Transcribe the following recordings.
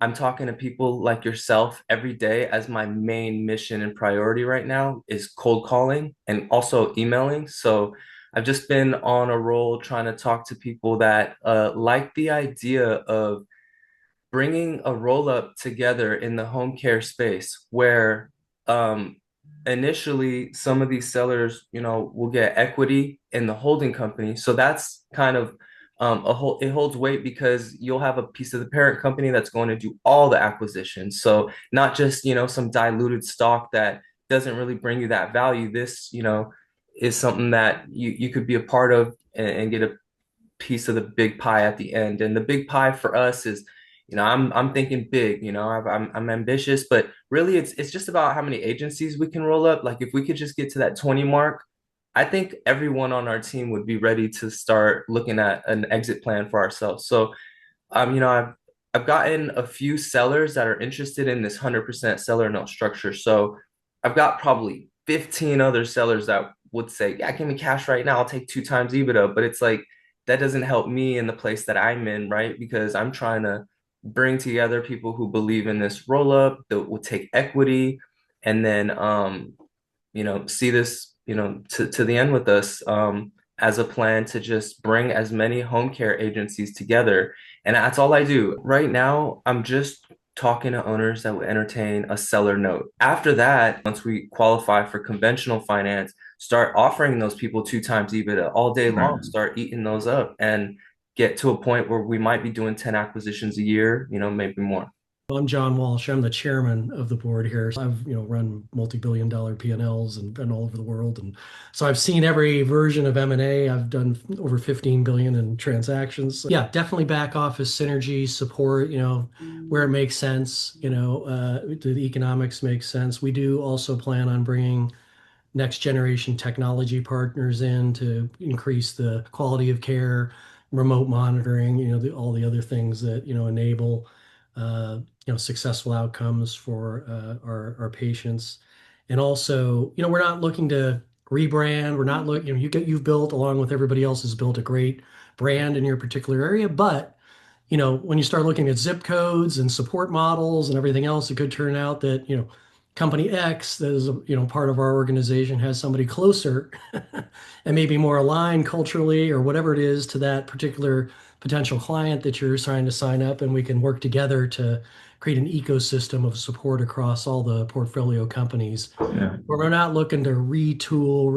I'm talking to people like yourself every day as my main mission and priority right now is cold calling and also emailing. So I've just been on a roll trying to talk to people that like the idea of bringing a roll up together in the home care space where um, initially some of these sellers, will get equity in the holding company. So that's kind of it holds weight because you'll have a piece of the parent company that's going to do all the acquisitions. So not just, some diluted stock that doesn't really bring you that value. This, is something that you could be a part of and get a piece of the big pie at the end. And the big pie for us is, I'm thinking big. I'm ambitious, but really it's just about how many agencies we can roll up. Like if we could just get to that 20 mark, I think everyone on our team would be ready to start looking at an exit plan for ourselves. So, I've gotten a few sellers that are interested in this 100% seller note structure. So I've got probably 15 other sellers that would say, yeah, give me cash right now. I'll take 2 times EBITDA. But it's like, that doesn't help me in the place that I'm in, right? Because I'm trying to bring together people who believe in this roll up, that will take equity, and then, see this, to the end with us, as a plan to just bring as many home care agencies together. And that's all I do. Right now, I'm just talking to owners that would entertain a seller note. After that, once we qualify for conventional finance, start offering those people 2 times EBITDA all day long, Right. start eating those up and get to a point where we might be doing 10 acquisitions a year, maybe more. I'm John Walsh. I'm the chairman of the board here. So I've, run multi-billion dollar P&Ls and been all over the world. And so I've seen every version of M&A. I've done over 15 billion in transactions. So yeah, definitely back office synergy support, where it makes sense, the economics make sense. We do also plan on bringing next generation technology partners in to increase the quality of care, remote monitoring, all the other things that, enable, successful outcomes for our patients. And also, we're not looking to rebrand. We're not looking, you've built along with everybody else has built a great brand in your particular area, but when you start looking at zip codes and support models and everything else, it could turn out that, company X that is, part of our organization has somebody closer and maybe more aligned culturally or whatever it is to that particular potential client that you're trying to sign up, and we can work together to create an ecosystem of support across all the portfolio companies. Yeah. Where we're not looking to retool,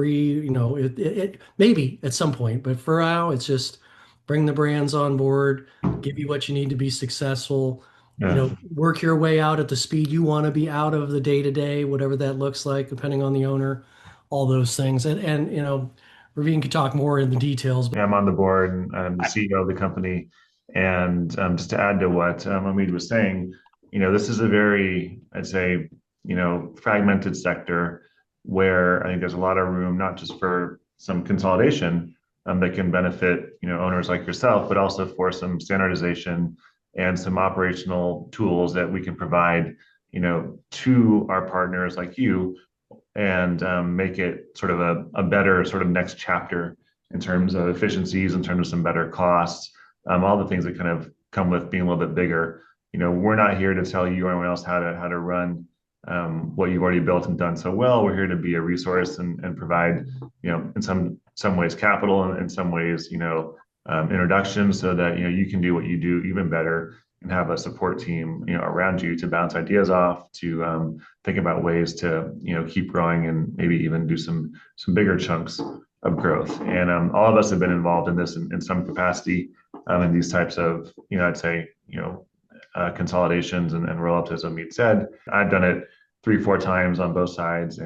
maybe at some point, but for now, it's just bring the brands on board, give you what you need to be successful, Yeah. work your way out at the speed you want to be out of the day to day, whatever that looks like, depending on the owner, all those things. And Ravine could talk more in the details. Yeah, I'm on the board and I'm the CEO of the company. And just to add to what Omid was saying, this is a very, I'd say, fragmented sector where I think there's a lot of room, not just for some consolidation that can benefit, owners like yourself, but also for some standardization and some operational tools that we can provide, to our partners like you and make it sort of a better sort of next chapter in terms of efficiencies, in terms of some better costs, all the things that kind of come with being a little bit bigger. We're not here to tell you or anyone else how to run what you've already built and done so well. We're here to be a resource and provide, in some ways capital and in some ways, introduction so that you can do what you do even better and have a support team around you to bounce ideas off, to think about ways to keep growing and maybe even do some bigger chunks of growth. And all of us have been involved in this in some capacity in these types of I'd say consolidations and roll ups, as Omid said. I've done it 3, 4 times on both sides.